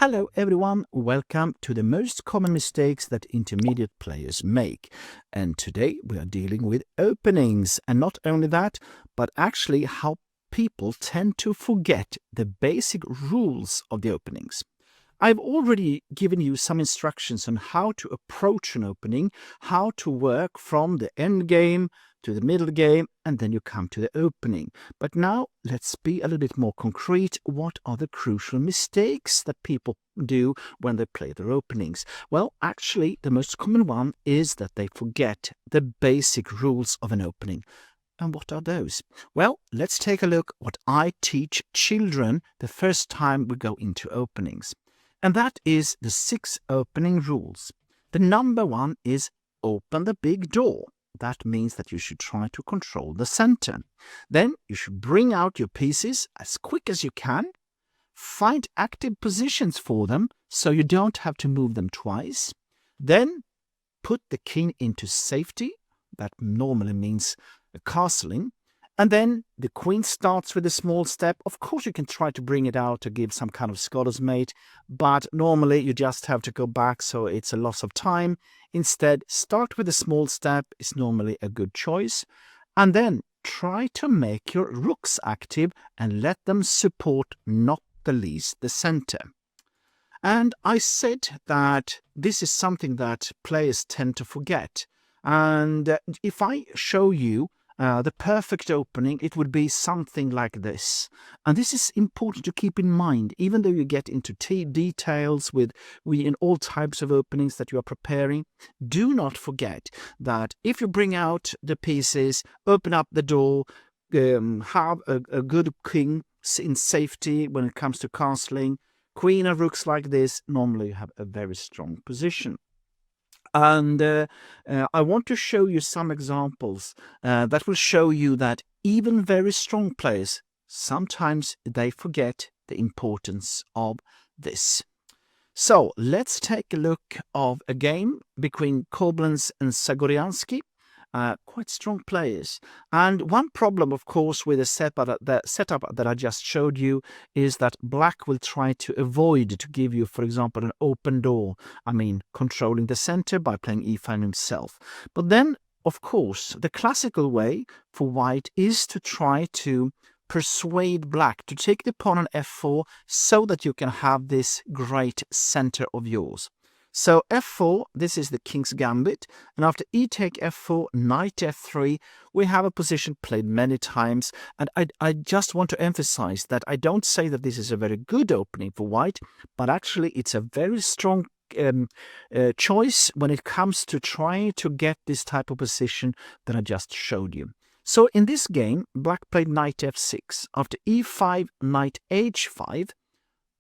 Hello everyone, welcome to the most common mistakes that intermediate players make. And today we are dealing with openings, and not only that, but actually how people tend to forget the basic rules of the openings. I've already given you some instructions on how to approach an opening, how to work from the end game to the middle game, and then you come to the opening. But now let's be a little bit more concrete. What are the crucial mistakes that people do when they play their openings? Well, actually, the most common one is that they forget the basic rules of an opening. And what are those? Well, let's take a look what I teach children the first time we go into openings. And that is the 6 opening rules. The number 1 is open the big door. That means that you should try to control the center. Then you should bring out your pieces as quick as you can. Find active positions for them so you don't have to move them twice. Then put the king into safety. That normally means castling. And then the queen starts with a small step. Of course, you can try to bring it out to give some kind of scholar's mate, but normally you just have to go back, so it's a loss of time. Instead, start with a small step is normally a good choice. And then try to make your rooks active and let them support, not the least, the center. And I said that this is something that players tend to forget. And if I show you the perfect opening, it would be something like this. And this is important to keep in mind, even though you get into details in all types of openings that you are preparing. Do not forget that if you bring out the pieces, open up the door, have a good king in safety when it comes to castling, queen and rooks like this, normally you have a very strong position. And I want to show you some examples that will show you that even very strong players, sometimes they forget the importance of this. So let's take a look of a game between Koblenz and Zagoryansky. Quite strong players. And one problem, of course, with the setup that I just showed you is that black will try to avoid to give you, for example, an open door. I mean, controlling the center by playing e5 himself. But then, of course, the classical way for white is to try to persuade black to take the pawn on f4 so that you can have this great center of yours. So f4, this is the king's gambit, and after e take f4, knight f3, we have a position played many times, and I just want to emphasize that I don't say that this is a very good opening for white, but actually it's a very strong choice when it comes to trying to get this type of position that I just showed you. So in this game, black played knight f6. After e5, knight h5,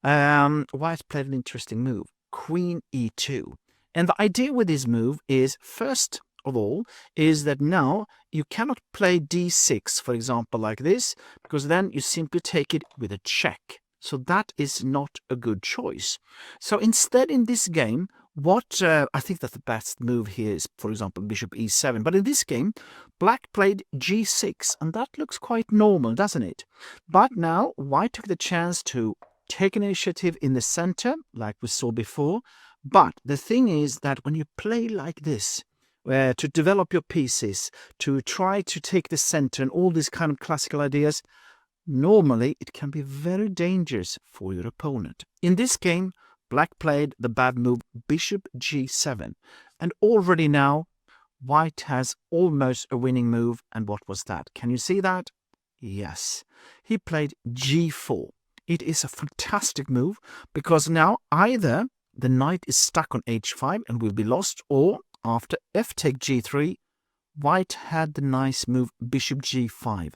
white played an interesting move. Queen e2. And the idea with this move is, first of all, is that now you cannot play d6, for example, like this, because then you simply take it with a check. So that is not a good choice. So instead in this game, I think that the best move here is, for example, bishop e7. But in this game, black played g6, and that looks quite normal, doesn't it? But now white took the chance to take an initiative in the center, like we saw before. But the thing is that when you play like this, to develop your pieces, to try to take the center and all these kind of classical ideas, normally it can be very dangerous for your opponent. In this game, black played the bad move bishop g7. And already now, white has almost a winning move. And what was that? Can you see that? Yes. He played g4. It is a fantastic move because now either the knight is stuck on h5 and will be lost, or after f take g3, white had the nice move bishop g5,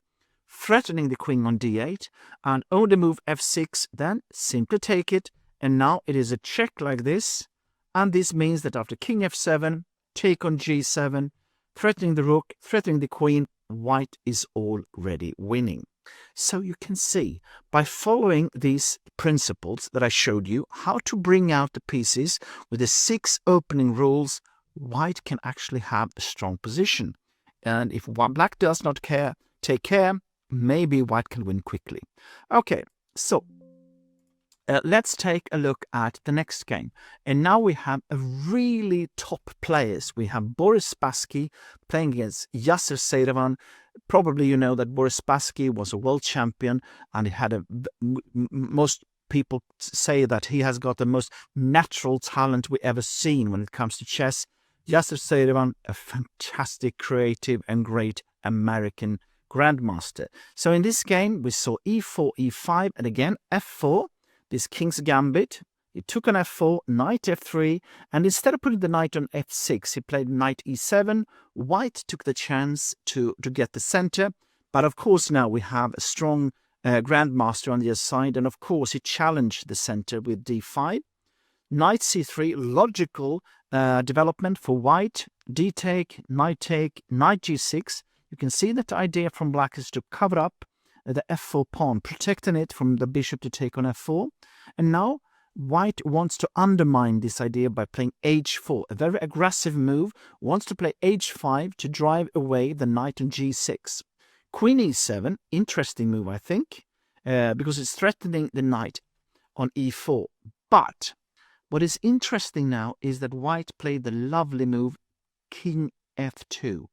threatening the queen on d8, and only move f6, then simply take it, and now it is a check like this, and this means that after king f7, take on g7, threatening the rook, threatening the queen, white is already winning. So you can see, by following these principles that I showed you, how to bring out the pieces with the 6 opening rules, white can actually have a strong position. And if black does not take care, maybe white can win quickly. Okay, so let's take a look at the next game. And now we have a really top players. We have Boris Spassky playing against Jesper. Probably you know that Boris Spassky was a world champion, and he had most people say that he has got the most natural talent we ever seen when it comes to chess. Jesper, a fantastic, creative and great American grandmaster. So in this game, we saw e4, e5, and again f4, this king's gambit. He took on f4, knight f3, and instead of putting the knight on f6, he played knight e7. White took the chance to get the center, but of course now we have a strong grandmaster on the other side, and of course he challenged the center with d5. Knight c3, logical development for white. D take, knight g6. You can see that the idea from black is to cover up the f4 pawn, protecting it from the bishop to take on f4. And now white wants to undermine this idea by playing h4, a very aggressive move, wants to play h5 to drive away the knight on g6. Queen e7, interesting move, I think, because it's threatening the knight on e4. But what is interesting now is that white played the lovely move king f2.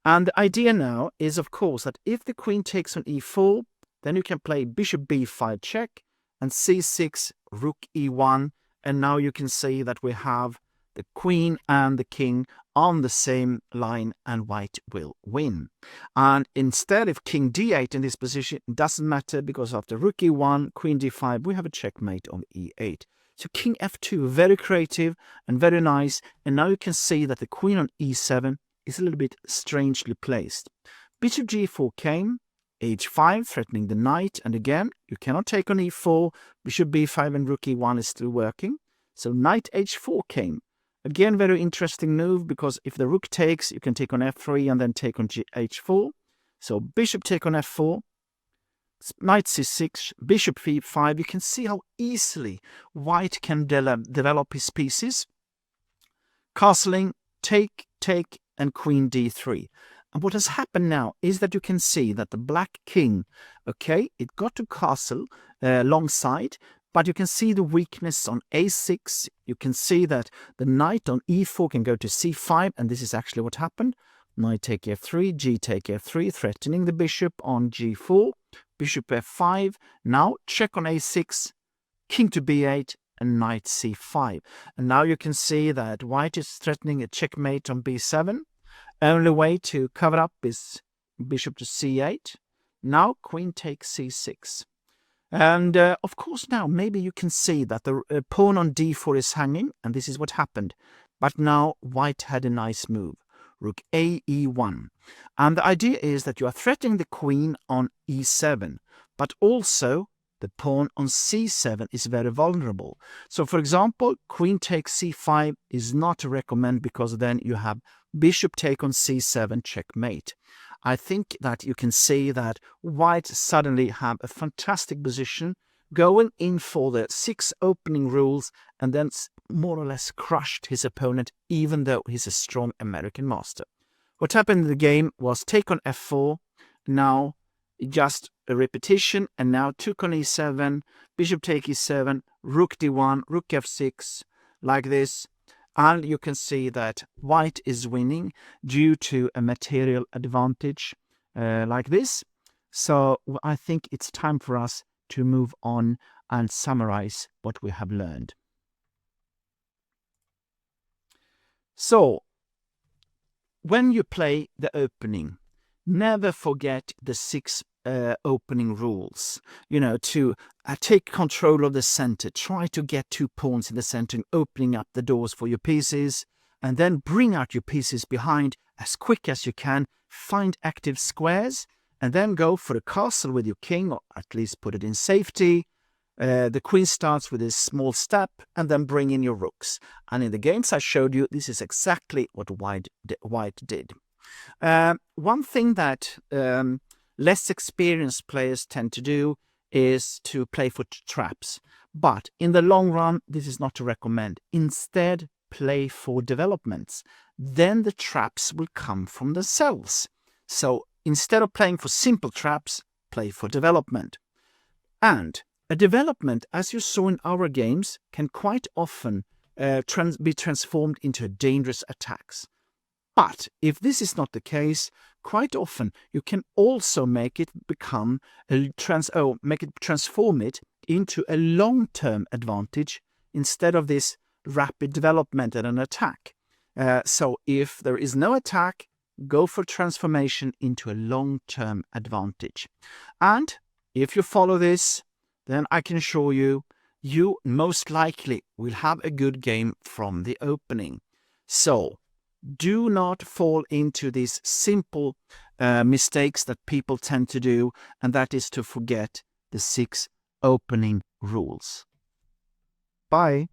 And the idea now is, of course, that if the queen takes on e4, then you can play bishop b5 check and c6, rook e1. And now you can see that we have the queen and the king on the same line, and white will win. And instead of king d8 in this position, it doesn't matter, because after rook e1, queen d5, we have a checkmate on e8. So king f2, very creative and very nice. And now you can see that the queen on e7 is a little bit strangely placed. Bishop g4 came, h5 threatening the knight, and again you cannot take on e4. Bishop b5 and rook e1 is still working. So knight h4 came. Again, very interesting move, because if the rook takes, you can take on f3 and then take on h4. So bishop take on f4, knight c6, bishop b5. You can see how easily white can develop his pieces. Castling, take, and queen d3. And what has happened now is that you can see that the black king, okay, it got to castle alongside, but you can see the weakness on a6. You can see that the knight on e4 can go to c5, and this is actually what happened. Knight take f3, g take f3, threatening the bishop on g4, bishop f5. Now check on a6, king to b8, and knight c5. And now you can see that white is threatening a checkmate on b7. Only way to cover up is bishop to c8. Now queen takes c6. And of course now maybe you can see that the pawn on d4 is hanging, and this is what happened. But now white had a nice move. Rook a e1. And the idea is that you are threatening the queen on e7, but also the pawn on c7 is very vulnerable. So for example, queen takes c5 is not to recommend, because then you have bishop take on c7 checkmate. I think that you can see that white suddenly have a fantastic position, going in for the 6 opening rules, and then more or less crushed his opponent, even though he's a strong American master. What happened in the game was take on f4, now just a repetition, and now took on e7, bishop take e7, rook d1, rook f6, like this. And you can see that white is winning due to a material advantage like this. So I think it's time for us to move on and summarize what we have learned. So when you play the opening, never forget the 6 opening rules. You know, to take control of the center, try to get 2 pawns in the center, and opening up the doors for your pieces, and then bring out your pieces behind as quick as you can, find active squares, and then go for a castle with your king, or at least put it in safety. The queen starts with a small step, and then bring in your rooks. And in the games I showed you, this is exactly what white did. One thing that less experienced players tend to do is to play for traps. But in the long run, this is not to recommend. Instead, play for developments. Then the traps will come from themselves. So instead of playing for simple traps, play for development. And A development, as you saw in our games, can quite often be transformed into dangerous attacks. But if this is not the case, quite often you can also make it transform it into a long-term advantage instead of this rapid development and an attack. So if there is no attack, go for transformation into a long-term advantage. And if you follow this, then I can assure you, you most likely will have a good game from the opening. So do not fall into these simple mistakes that people tend to do, and that is to forget the 6 opening rules. Bye.